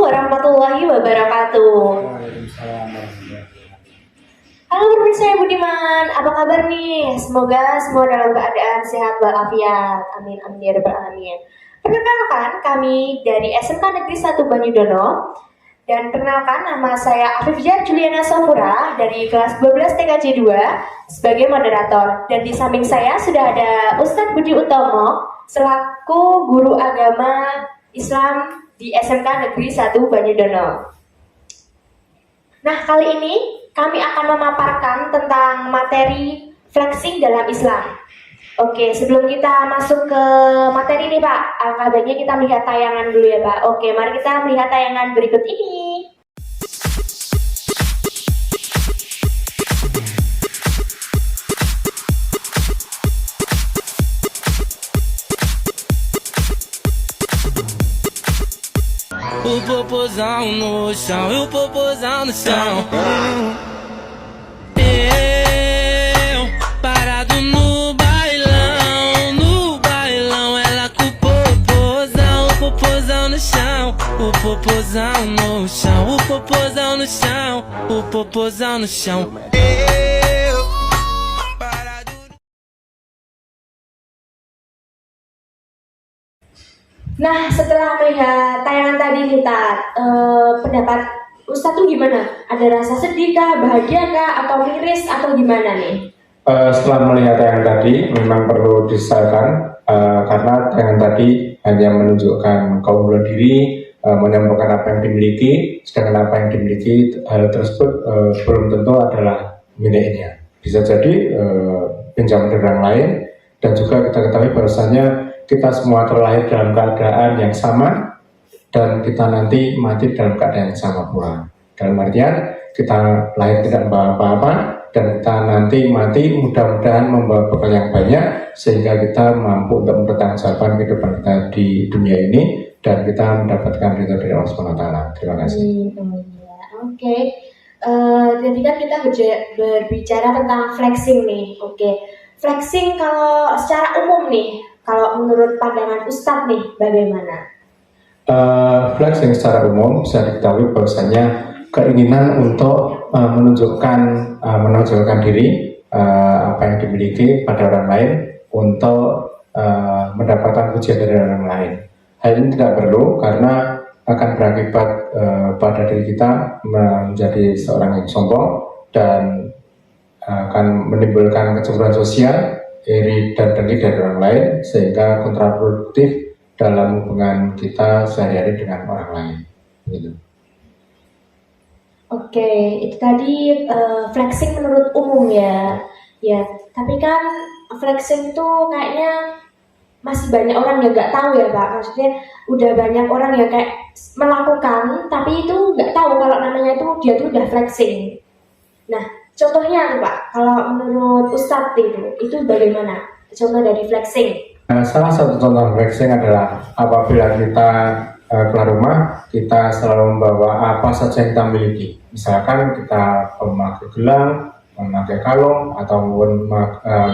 warahmatullahi wabarakatuh. Waalaikumsalam warahmatullahi wabarakatuh. Halo pemirsa yang budiman, apa kabar nih? Semoga semua dalam keadaan sehat walafiat. Amin amin ya rabbal alamin. Perkenalkan, kami dari SMK Negeri 1 Banyudono. Dan perkenalkan, nama saya Afifjah Juliana Sofura dari kelas 12 TKJ 2 sebagai moderator. Dan di samping saya sudah ada Ustadz Budi Utomo selaku guru agama Islam di SMK Negeri 1 Banyudono. Nah, kali ini kami akan memaparkan tentang materi flexing dalam Islam. Oke, sebelum kita masuk ke materi nih Pak, alangkah baiknya kita melihat tayangan dulu ya Pak. Oke, mari kita melihat tayangan berikut ini. O popozão no chão, e o popozão no chão. Eu parado no bailão, ela com o popozão no chão. O popozão no chão, o popozão no chão, o popozão no chão. Eu parado. Nah, setelah melihat tayangan tadi kita, pendapat Ustadz tuh gimana? Ada rasa sedih kah, bahagia kah, atau miris, atau gimana nih? Setelah melihat tayangan tadi, memang perlu disesalkan karena tayangan tadi hanya menunjukkan kaum bunuh diri, menyampaikan apa yang dimiliki, sedangkan apa yang dimiliki hal tersebut belum tentu adalah miliknya. Bisa jadi pinjam dari orang lain, dan juga kita ketahui bahwasanya kita semua terlahir dalam keadaan yang sama dan kita nanti mati dalam keadaan yang sama pula. Dalam artian kita lahir tidak membawa apa-apa dan kita nanti mati mudah-mudahan membawa bekal yang banyak sehingga kita mampu untuk mempertanggungjawabkan kehidupan kita di dunia ini dan kita mendapatkan ridho dari Allah SWT. Terima kasih. Oke. Jadi kan kita berbicara tentang flexing nih. Oke. Flexing kalau secara umum nih, kalau menurut pandangan Ustadz nih, bagaimana? Flexing secara umum bisa diketahui bahwasanya keinginan untuk menonjolkan diri, apa yang dimiliki pada orang lain untuk mendapatkan pujian dari orang lain. Hal ini tidak perlu karena akan berakibat pada diri kita menjadi seorang yang sombong dan akan menimbulkan kecemburuan sosial, iri dan dengki dari orang lain sehingga kontraproduktif dalam hubungan kita sehari-hari dengan orang lain. Gitu. Oke, itu tadi flexing menurut umum ya. Ya, tapi kan flexing itu kayaknya masih banyak orang yang nggak tahu ya Pak. Maksudnya udah banyak orang yang kayak melakukan, tapi itu nggak tahu kalau namanya itu dia tuh udah flexing. Nah, contohnya tuh Pak, kalau menurut Ustadz itu bagaimana? Contoh dari flexing. Salah satu contoh flexing adalah apabila kita keluar rumah, kita selalu membawa apa saja yang kita miliki. Misalkan kita memakai gelang, memakai kalung, ataupun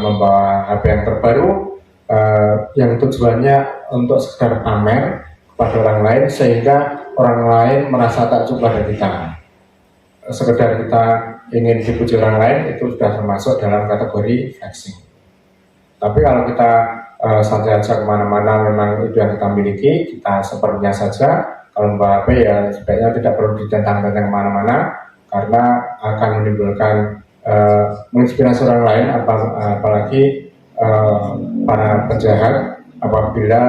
membawa HP yang terbaru, yang tujuannya untuk sekedar pamer kepada orang lain sehingga orang lain merasa takjub pada kita. Sekedar kita ingin dipuji orang lain itu sudah termasuk dalam kategori flexing. Tapi kalau kita santai saja kemana-mana, memang itu yang kita miliki, kita sepertinya saja. Kalau membawa HP ya sebaiknya tidak perlu ditentang-tentang kemana-mana karena akan menimbulkan menginspirasi orang lain, apalagi para penjahat apabila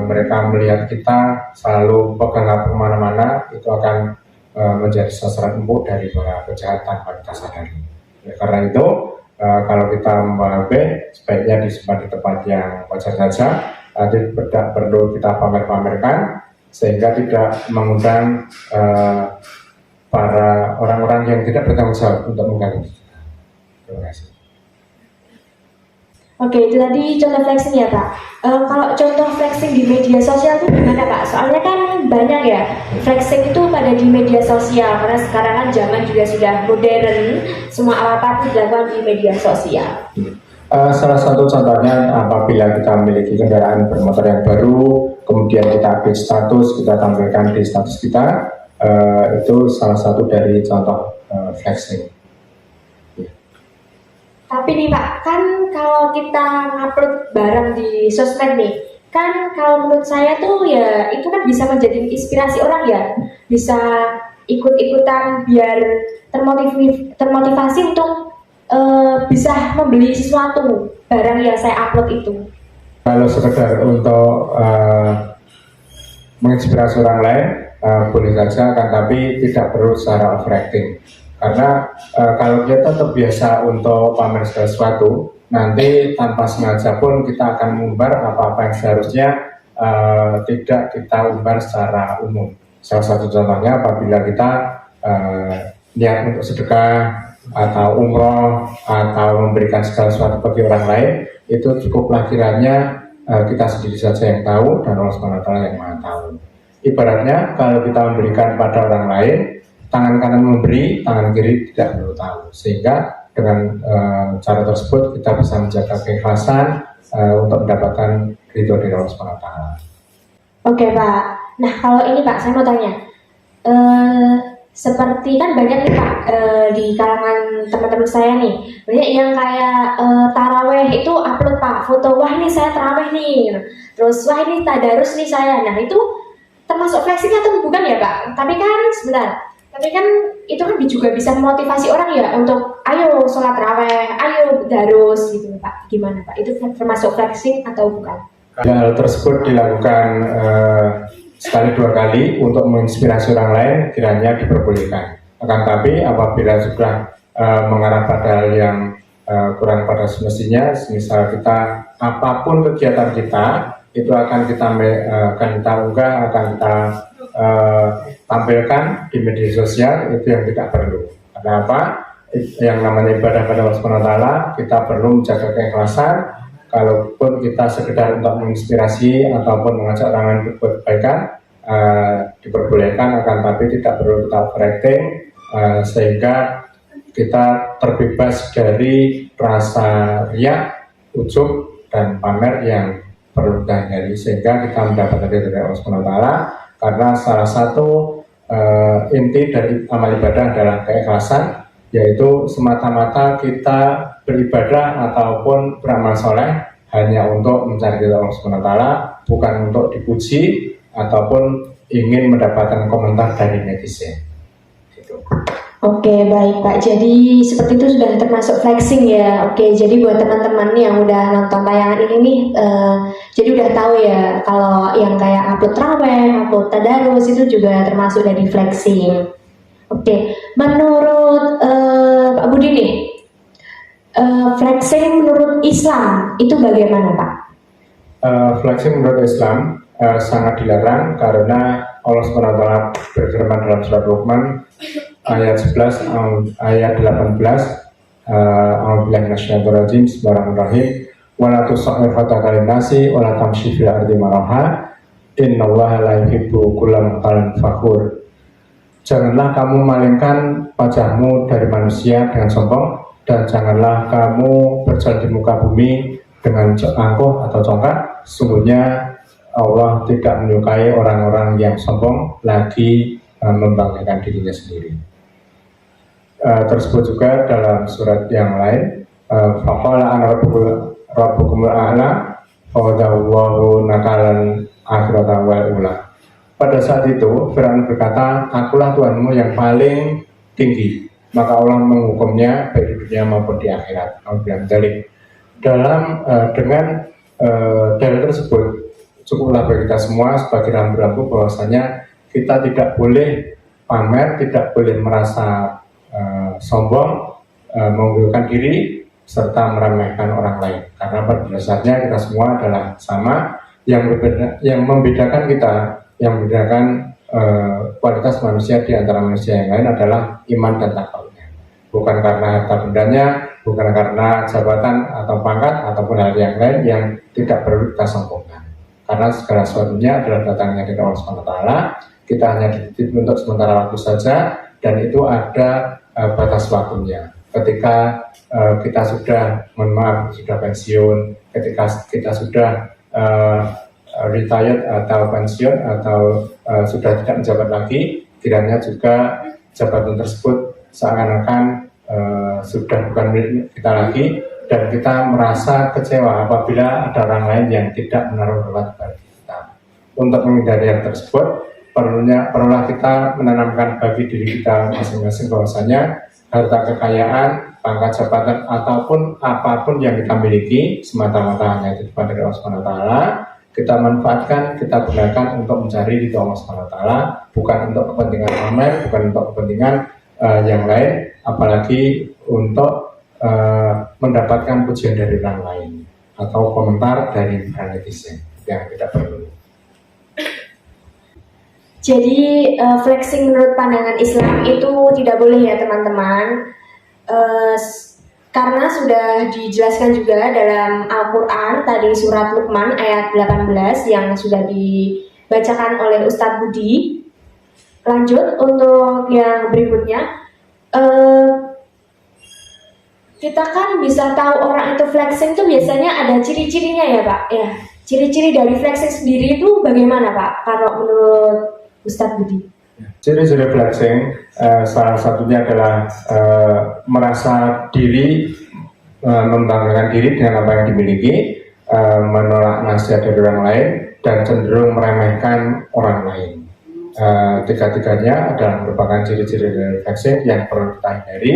mereka melihat kita selalu pegang HP kemana-mana, itu akan menjadi sasaran empuk dari para penjahat tanpa kita sadari. Karena itu kalau kita membawa HP sebaiknya disimpan di tempat yang wajar saja, tidak perlu kita pamer-pamerkan sehingga tidak mengundang para orang-orang yang tidak bertanggung jawab untuk mengganggu kita. Terima kasih. Oke, itu tadi contoh flexing ya Pak. Kalau contoh flexing di media sosial itu gimana Pak? Soalnya kan banyak ya flexing itu pada di media sosial karena sekarang kan zaman juga sudah modern, semua apa-apa dilakukan di media sosial. Salah satu contohnya apabila kita memiliki kendaraan bermotor yang baru, kemudian kita update status, kita tampilkan di status kita, itu salah satu dari contoh flexing. Tapi nih Pak, kan kalau kita ngupload barang di sosmed nih, kan kalau menurut saya tuh ya itu kan bisa menjadi inspirasi orang ya, bisa ikut-ikutan biar termotivasi untuk bisa membeli sesuatu barang yang saya upload itu. Kalau sekedar untuk menginspirasi orang lain, boleh saja, kan tapi tidak perlu secara overacting. Karena kalau kita terbiasa untuk pamer segala sesuatu, nanti tanpa sengaja pun kita akan mengumbar apa-apa yang seharusnya tidak kita umbar secara umum. Salah satu contohnya apabila kita niat untuk sedekah atau umroh atau memberikan segala sesuatu bagi orang lain, itu cukuplah kiranya kita sendiri saja yang tahu dan Allah SWT yang Maha tahu. Ibaratnya kalau kita memberikan pada orang lain, tangan kanan memberi, tangan kiri tidak perlu tahu. Sehingga dengan cara tersebut kita bisa menjaga keikhlasan untuk mendapatkan ridho dari Allah SWT. Oke Pak, nah kalau ini Pak saya mau tanya, seperti kan banyak nih Pak di kalangan teman-teman saya nih, banyak yang kayak taraweh itu upload Pak foto, wah ini saya taraweh nih, terus wah ini tadarus nih saya. Nah itu termasuk flexing atau bukan ya Pak? Tapi kan itu kan juga bisa memotivasi orang ya untuk ayo sholat taraweh, ayo darus gitu Pak. Gimana Pak? Itu termasuk flexing atau bukan? Hal tersebut dilakukan sekali dua kali untuk menginspirasi orang lain, kiranya diperbolehkan. Akan tapi apabila sudah mengarah pada hal yang kurang pada semestinya, misal kita apapun kegiatan kita itu akan kita unggah, akan kita tampilkan di media sosial, itu yang tidak perlu. Karena apa? Yang namanya ibadah pada Allah SWT, kita perlu menjaga keikhlasan. Kalaupun kita sekedar untuk menginspirasi ataupun mengajak orang lain berbuat kebaikan, diperbolehkan, akan tapi tidak perlu kita overacting, sehingga kita terbebas dari rasa riak, ujub, dan pamer yang perlu kita hindari, sehingga kita mendapat dari Allah SWT. Karena salah satu inti dari amal ibadah adalah keikhlasan, yaitu semata-mata kita beribadah ataupun beramal soleh hanya untuk mencari ridha Allah SWT, bukan untuk dipuji ataupun ingin mendapatkan komentar dari netizen. Gitu. Oke baik Pak, jadi seperti itu sudah termasuk flexing ya. Oke, jadi buat teman-teman yang udah nonton tayangan ini nih, jadi udah tahu ya kalau yang kayak upload taraweh, upload tadarus itu juga termasuk dari flexing. Oke, menurut Pak Budi nih, flexing menurut Islam itu bagaimana Pak? Flexing menurut Islam sangat dilarang karena Allah SWT berfirman dalam surat Luqman ayat 11 ayat 18, a'udzubillahi minasyaitonir rajim, bismillahirrahmanirrahim, wala tusa'ir khataka lin-nasi wala tamshi fil ardi maraha innallaha la yuhibbu kulla mukhtalin fakhur. Janganlah kamu malingkan wajahmu dari manusia dengan sombong, dan janganlah kamu berjalan di muka bumi dengan angkuh atau congkak. Sesungguhnya Allah tidak menyukai orang-orang yang sombong lagi membanggakan dirinya sendiri. Tersebut juga dalam surat yang lain, faqala ana rabbukumul a'la fawadahu nakalan akhirata wal ula. Pada saat itu Fir'aun berkata, akulah Tuhanmu yang paling tinggi, maka Allah menghukumnya baik di dunia maupun di akhirat. Dengan dalil tersebut cukuplah bagi kita semua sebagai rambu-rambu bahwasanya kita tidak boleh pamer, tidak boleh merasa sombong, mengunggulkan diri, serta meremehkan orang lain. Karena pada dasarnya kita semua adalah sama. Yang membedakan kita, yang membedakan kualitas manusia di antara manusia yang lain adalah iman dan takwanya. Bukan karena harta bendanya, bukan karena jabatan atau pangkat ataupun hal yang lain yang tidak perlu kita sombongkan. Karena segala sesuatunya adalah datangnya dari Allah SWT. Kita hanya dititip untuk sementara waktu saja, dan itu ada batas waktunya. Ketika kita sudah, mohon maaf, sudah pensiun, ketika kita sudah retired atau pensiun atau sudah tidak menjabat lagi, kiranya juga jabatan tersebut seakan-akan sudah bukan milik kita lagi, dan kita merasa kecewa apabila ada orang lain yang tidak menaruh hormat kepada kita. Untuk menghindari hal tersebut, perlulah kita menanamkan bagi diri kita masing-masing bahwasanya harta kekayaan, pangkat jabatan ataupun apapun yang kita miliki semata-mata hanya titipan dari Allah Subhanahu wa taala, kita manfaatkan, kita gunakan untuk mencari ridho Allah Subhanahu wa taala, bukan untuk kepentingan pamer, bukan untuk kepentingan yang lain, apalagi untuk mendapatkan pujian dari orang lain atau komentar dari netizen yang tidak perlu. Jadi flexing menurut pandangan Islam itu tidak boleh ya teman-teman, karena sudah dijelaskan juga dalam Al-Quran tadi surat Luqman ayat 18 yang sudah dibacakan oleh Ustadz Budi. Lanjut untuk yang berikutnya, kita kan bisa tahu orang itu flexing itu biasanya ada ciri-cirinya ya Pak. Ya, ciri-ciri dari flexing sendiri itu bagaimana Pak? Kalau menurut Ustadz Budi? Ciri-ciri flexing salah satunya adalah merasa diri, membanggakan diri dengan apa yang dimiliki, menolak nasihat dari orang lain, dan cenderung meremehkan orang lain. Tiga-tiganya adalah merupakan ciri-ciri dari flexing yang perlu kita hindari,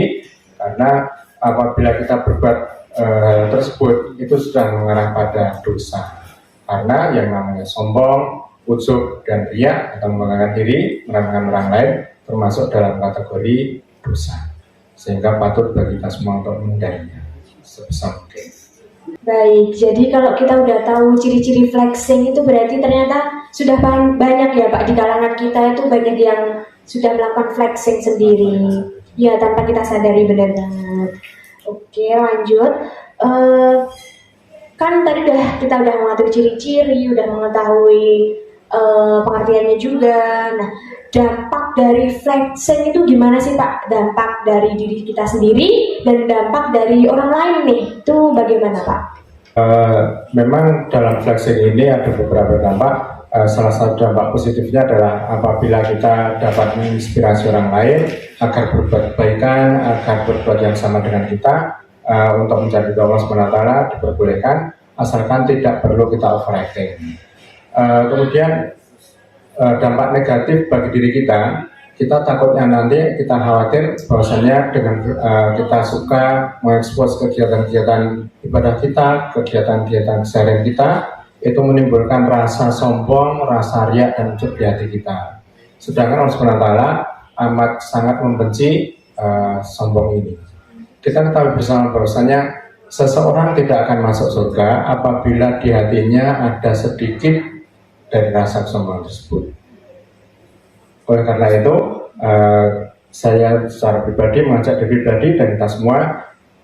karena apabila kita berbuat hal tersebut itu sudah mengarah pada dosa. Karena yang namanya sombong, ujub, dan riya atau membanggakan diri, meremehkan orang lain termasuk dalam kategori dosa, sehingga patut bagi kita semua untuk menghindarinya sebisa mungkin. Baik, jadi kalau kita udah tahu ciri-ciri flexing itu berarti ternyata sudah banyak ya Pak, di kalangan kita itu banyak yang sudah melakukan flexing sendiri ya tanpa kita sadari, benar banget. Oke, lanjut. Kan tadi kita udah mengatur ciri-ciri, udah mengetahui pengertiannya juga. Nah, dampak dari flexing itu gimana sih Pak? Dampak dari diri kita sendiri dan dampak dari orang lain nih, itu bagaimana Pak? Memang dalam flexing ini ada beberapa dampak. Salah satu dampak positifnya adalah apabila kita dapat menginspirasi orang lain agar berbuat kebaikan, agar berbuat yang sama dengan kita, untuk mencari Allah SWT diperbolehkan, asalkan tidak perlu kita overacting. Kemudian dampak negatif bagi diri kita takutnya nanti kita khawatir bahwasanya dengan kita suka mengekspos kegiatan-kegiatan ibadah kita, kegiatan-kegiatan keseharian kita, itu menimbulkan rasa sombong, rasa riak dan ujub di hati kita. Sedangkan Allah SWT amat sangat membenci sombong ini. Kita ketahui bersama bahwasanya seseorang tidak akan masuk surga apabila di hatinya ada sedikit dari rasa sombong tersebut. Oleh karena itu, saya secara pribadi mengajak diri pribadi dan kita semua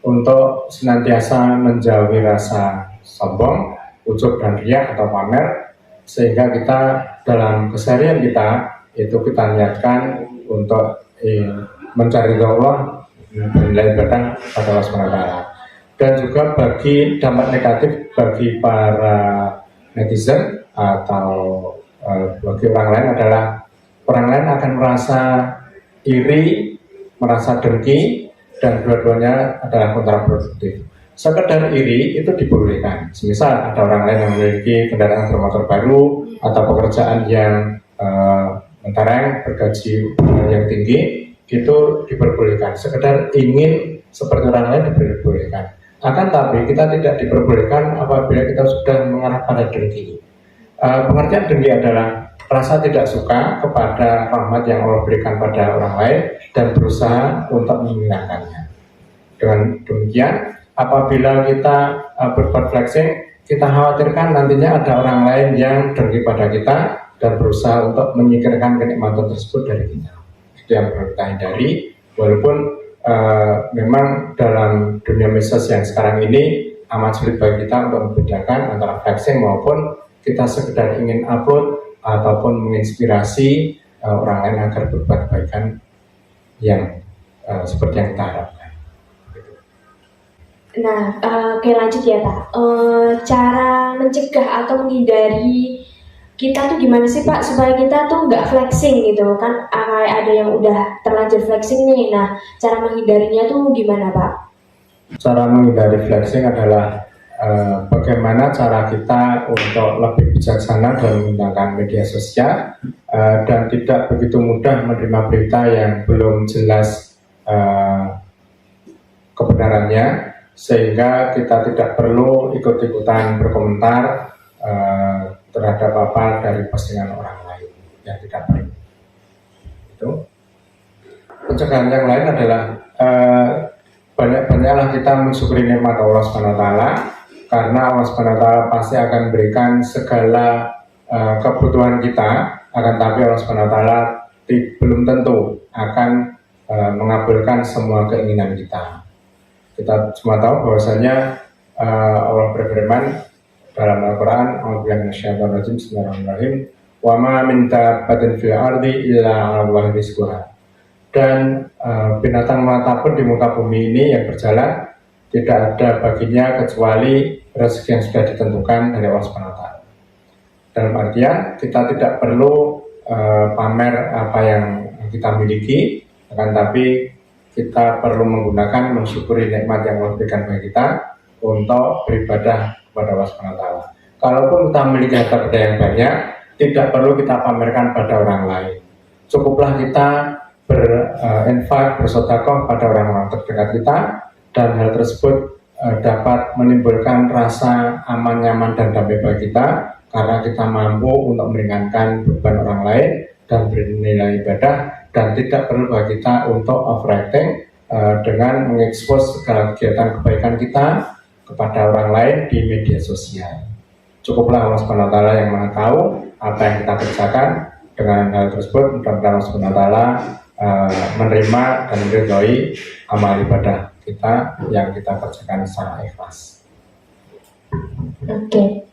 untuk senantiasa menjauhi rasa sombong, ujub dan riya atau pamer, sehingga kita dalam keseharian kita itu kita niatkan untuk mencari Allah, bernilai ibadah pada Allah SWT. Dan juga bagi dampak negatif bagi para netizen atau bagi orang lain adalah orang lain akan merasa iri, merasa dengki, dan dua-duanya adalah kontraproduktif. Sekedar iri itu dibolehkan. Semisal ada orang lain yang memiliki kendaraan bermotor baru atau pekerjaan yang mentereng, bergaji yang tinggi, itu diperbolehkan. Sekedar ingin seperti orang lain diperbolehkan. Akan tapi kita tidak diperbolehkan apabila kita sudah mengarah pada dengki. Pengertian dengki adalah rasa tidak suka kepada rahmat yang Allah berikan pada orang lain dan berusaha untuk menghilangkannya. Dengan demikian, apabila kita berbuat flexing, kita khawatirkan nantinya ada orang lain yang dengki pada kita dan berusaha untuk menyingkirkan kenikmatan tersebut dari kita. Itu yang perlu kita hindari, walaupun memang dalam dunia medsos yang sekarang ini amat sulit bagi kita untuk membedakan antara flexing maupun kita sekedar ingin upload ataupun menginspirasi orang lain agar berbuat kebaikan yang seperti yang kita harapkan. Nah, oke lanjut ya Pak. Cara mencegah atau menghindari kita tuh gimana sih Pak supaya kita tuh nggak flexing gitu kan, ada yang udah terlanjur flexing nih. Nah, cara menghindarinya tuh gimana Pak? Cara menghindari flexing adalah bagaimana cara kita untuk lebih bijaksana dalam menggunakan media sosial dan tidak begitu mudah menerima berita yang belum jelas kebenarannya, sehingga kita tidak perlu ikut-ikutan berkomentar terhadap apa dari postingan orang lain yang tidak perlu. Itu. Pencegahan yang lain adalah banyak-banyaklah kita mensyukuri nikmat Allah SWT, karena Allah SWT pasti akan berikan segala kebutuhan kita, akan tapi Allah SWT belum tentu akan mengabulkan semua keinginan kita. Kita semua tahu bahwasanya Allah berfirman dalam Al-Quran, Bismillahirrahmanirrahim, wa ma min dabbatin fil ardi illa 'alallahi rizquha. Dan binatang manapun di muka bumi ini yang berjalan, tidak ada baginya kecuali rezeki yang sudah ditentukan dari Allah SWT. Dalam artian kita tidak perlu pamer apa yang kita miliki, akan tapi kita perlu mensyukuri nikmat yang Allah berikan bagi kita untuk beribadah kepada Allah SWT. Kalaupun kita memiliki harta benda yang banyak, tidak perlu kita pamerkan pada orang lain. Cukuplah kita berinfak, bersedekah pada orang-orang terdekat kita, dan hal tersebut dapat menimbulkan rasa aman, nyaman, dan damai bagi kita, karena kita mampu untuk meringankan beban orang lain dan bernilai ibadah, dan tidak perlu bagi kita untuk overacting dengan mengekspos segala kegiatan kebaikan kita kepada orang lain di media sosial. Cukuplah Allah SWT yang Maha tahu apa yang kita kerjakan. Dengan hal tersebut, mudah-mudahan Allah SWT menerima dan meridhoi amal ibadah kita yang kita kerjakan secara ikhlas. Oke.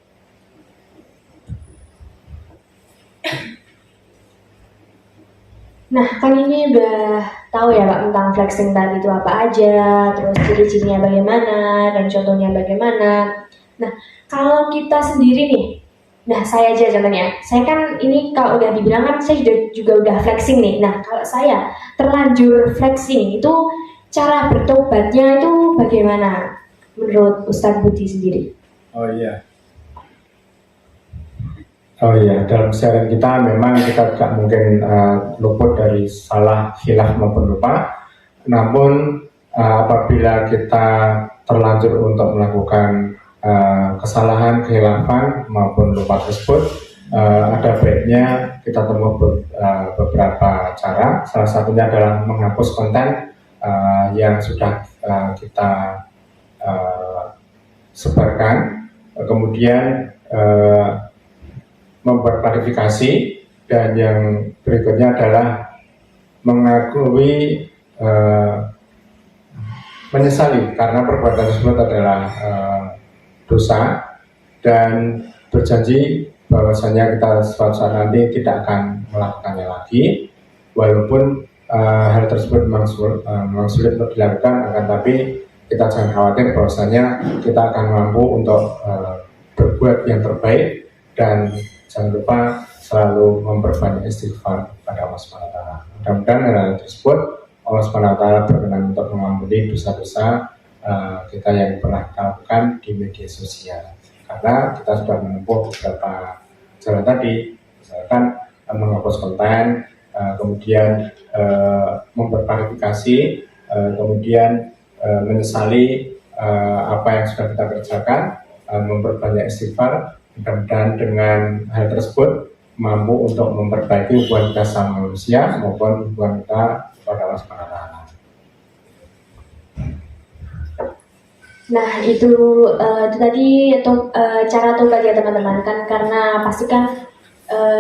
Nah, kan ini udah tahu ya Pak tentang flexing tadi itu apa aja, terus ciri-cirinya bagaimana, dan contohnya bagaimana. Nah, kalau kita sendiri nih, nah saya aja contohnya, saya kan ini kalau udah dibilang kan saya juga udah flexing nih. Nah, kalau saya terlanjur flexing itu cara bertobatnya itu bagaimana menurut Ustadz Budi sendiri? Oh iya, dalam sharing kita memang kita tidak mungkin luput dari salah, khilaf maupun lupa. Namun apabila kita terlanjur untuk melakukan kesalahan, khilafan maupun lupa tersebut, ada baiknya kita temui beberapa cara. Salah satunya adalah menghapus konten yang sudah kita sebarkan, kemudian membuat klarifikasi, dan yang berikutnya adalah mengakui menyesali karena perbuatan tersebut adalah dosa, dan berjanji bahwasanya kita suatu saat nanti tidak akan melakukannya lagi, walaupun hal tersebut memang sulit untuk dilakukan, akan tapi kita jangan khawatir bahwasanya kita akan mampu untuk berbuat yang terbaik, dan jangan lupa selalu memperbanyak istighfar pada Allah SWT. Mudah-mudahan hal tersebut Allah SWT berkenan untuk mengampuni dosa-dosa kita yang pernah kita lakukan di media sosial. Karena kita sudah menempuh beberapa jalan tadi, misalkan menghapus konten, kemudian memperklarifikasi, kemudian menyesali apa yang sudah kita kerjakan, memperbanyak istighfar. Mudah-mudahan dengan hal tersebut mampu untuk memperbaiki hubungan kita sama manusia maupun hubungan kita kepada Allah SWT. Nah itu tadi cara tobat ya teman-teman, kan karena pastikan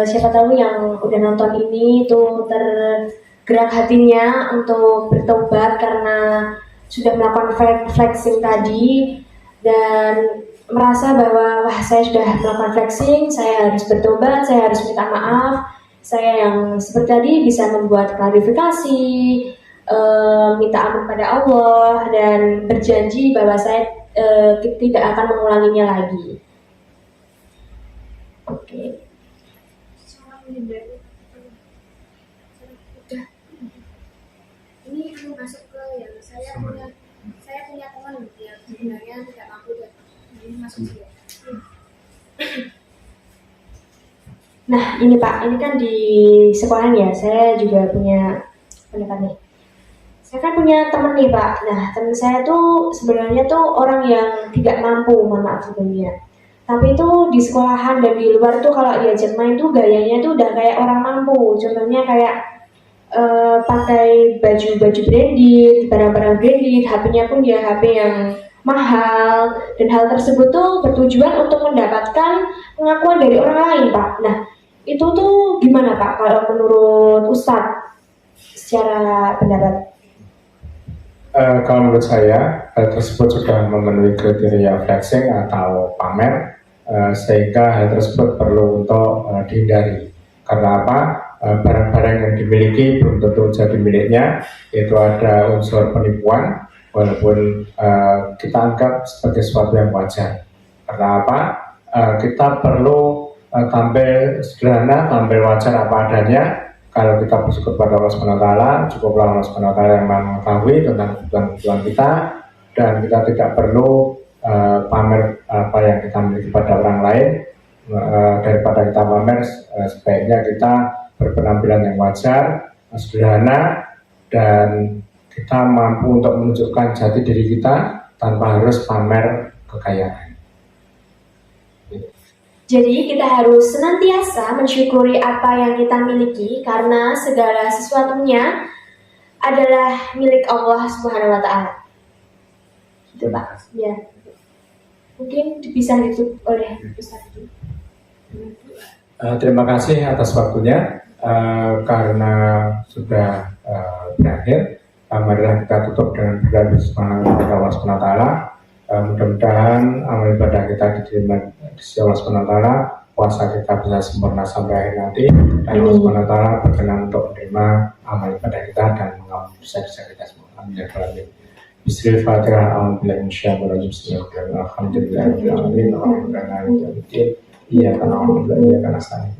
siapa tahu yang udah nonton ini itu tergerak hatinya untuk bertobat karena sudah melakukan flexing tadi, dan merasa bahwa wah saya sudah melakukan flexing, saya harus bertobat, saya harus minta maaf, saya yang seperti tadi bisa membuat klarifikasi, minta ampun pada Allah, dan berjanji bahwa saya tidak akan mengulanginya lagi. Oke. menghindari. Udah. Ini aku masuk ke yang saya punya teman yang sebenarnya tidak mampu dan ini masuk sih. Nah ini Pak, ini kan di sekolah ya, saya juga punya pendapat nih. Saya kan punya temen nih Pak. Nah temen saya tuh sebenarnya tuh orang yang tidak mampu, mohon maaf sebelumnya. Tapi tuh di sekolahan dan di luar tuh kalau diajak main tuh gayanya tuh udah kayak orang mampu. Contohnya kayak pakai baju-baju branded, barang-barang branded, HP-nya pun dia HP yang mahal. Dan hal tersebut tuh bertujuan untuk mendapatkan pengakuan dari orang lain Pak. Nah itu tuh gimana Pak kalau menurut Ustadz secara pendapat? Kalau menurut saya, hal tersebut sudah memenuhi kriteria flexing atau pamer, sehingga hal tersebut perlu untuk dihindari. Karena apa? Barang-barang yang dimiliki belum tentu jadi miliknya, itu ada unsur penipuan, walaupun kita anggap sebagai sesuatu yang wajar. Karena apa? Kita perlu tampil sederhana, tampil wajar apa adanya. Kalau kita bersyukur pada Allah SWT, cukuplah Allah SWT yang mengetahui tentang kebutuhan kita, dan kita tidak perlu pamer apa yang kita miliki pada orang lain. Daripada kita pamer, sebaiknya kita berpenampilan yang wajar, sederhana, dan kita mampu untuk menunjukkan jati diri kita tanpa harus pamer kekayaan. Jadi kita harus senantiasa mensyukuri apa yang kita miliki karena segala sesuatunya adalah milik Allah Subhanahu wa taala. Itu Pak. Ya. Mungkin bisa ditutup oleh Ustaz. Terima kasih atas waktunya. Karena sudah berakhir, marilah kita tutup dengan berdoa bismillah kepada Allah SWT. Mudah-mudahan amal ibadah kita diterima di sisi Allah SWT, puasa kita bisa sempurna sampai akhir nanti, dan Allah SWT berkenan untuk menerima amal ibadah kita dan mengampuni dosa-dosa kita semua. Amin ya rabbal alamin. Bismillahirrahmanirrahim. A'udzubillahi minasyaitonir rajim. Alhamdulillahirabbil alamin. Alhamdulillahirabbil iyyaka na'budu wa iyyaka nasta'in.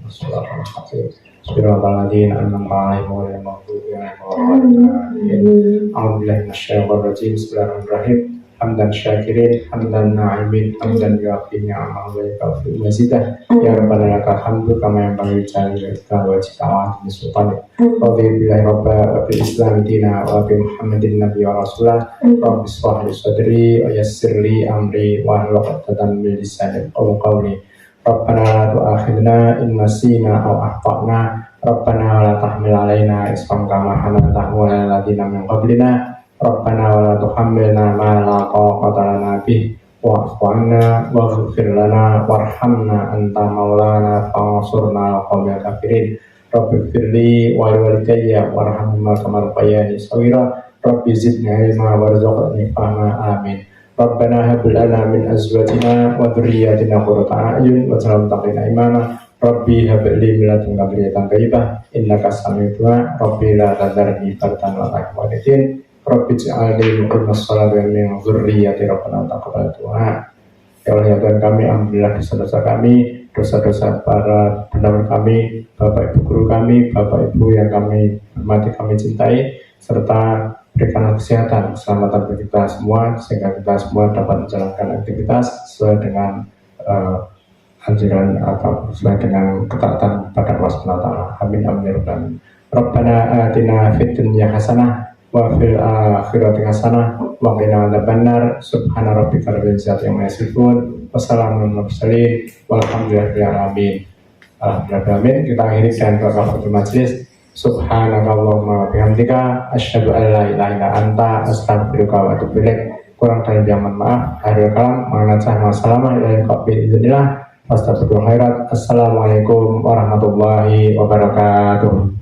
Shiratal ladzina an'amta 'alaihim ghairil maghdubi 'alaihim waladdallin. A'udzubillahi minasyaitonir rajim. Bismillahirrahmanirrahim. Hamdan syakirin, hamdan na'imin, hamdan yuafi ni'amahu wa yukafi mazidah. Ya Rabbana lakal hamdu kama yanbaghi li jalali wajhika wa 'azimi sultanik. Radiya billahi rabba wa bil islam dina wa bi Muhammadin nabiyya wa rasulah. Rabbi shrah li sadri wa yassir li amri wa hlul 'uqdatam min lisani yafqahu qawli. Rabbana la tu'akhidna in nasina aw akhtana. Rabbana la tahmil 'alaina isran kama hamaltahu 'alal ladzina min qablina. Rabbana wa la tuhammilna ma la taqata lana bih wa'fu 'anna waghfir lana warhamna anta maulana fansurna 'alal qaumil kafirin. Rabbi firli wa liwalidayya warhamhuma kama rabbayani shaghira. Rabbi zidni ilma warzuqni fahma. Amin. Rabbana hab lana min azwajina wa dhurriyyatina qurrata a'yun waj'alna lil muttaqina imama. Rabbi hab li min ladunka dzurriyyatan thayyibah innaka sami'ud du'a. Rabbi la tadharni fardan wa la taqwadin. Rabbi ja'alni muqimas sholati wa min dzurriyyati rabbana taqabbal du'a. Ya Allah ya Tuhan kami, alhamdulillah dosa-dosa kami, dosa-dosa para pendahulu kami, Bapak Ibu guru kami, Bapak Ibu yang kami hormati, kami cintai, serta berikanlah kesehatan, keselamatan bagi kita semua, sehingga kita semua dapat menjalankan aktivitas sesuai dengan anjuran atau sesuai dengan ketaatan pada Allah SWT. Amin amin ya rabbal alamin. Rabbana atina fid dunya hasanah wa fil akhirati hasanah wa qina adzabannar. Subhana rabbika rabbil izzati amma yasifun wa salamun alal mursalin walhamdulillahi rabbil alamin. Alhamdulillah. Kita akhiri dengan kafaratul majelis. Subhanakallahumma wa bihamdika asyhadu an la ilaha illa anta astaghfiruka wa atubu ilaik. Kurang dari yang mohon maaf. Akhirul kalam, wassalamu alaikum warahmatullahi wabarakatuh.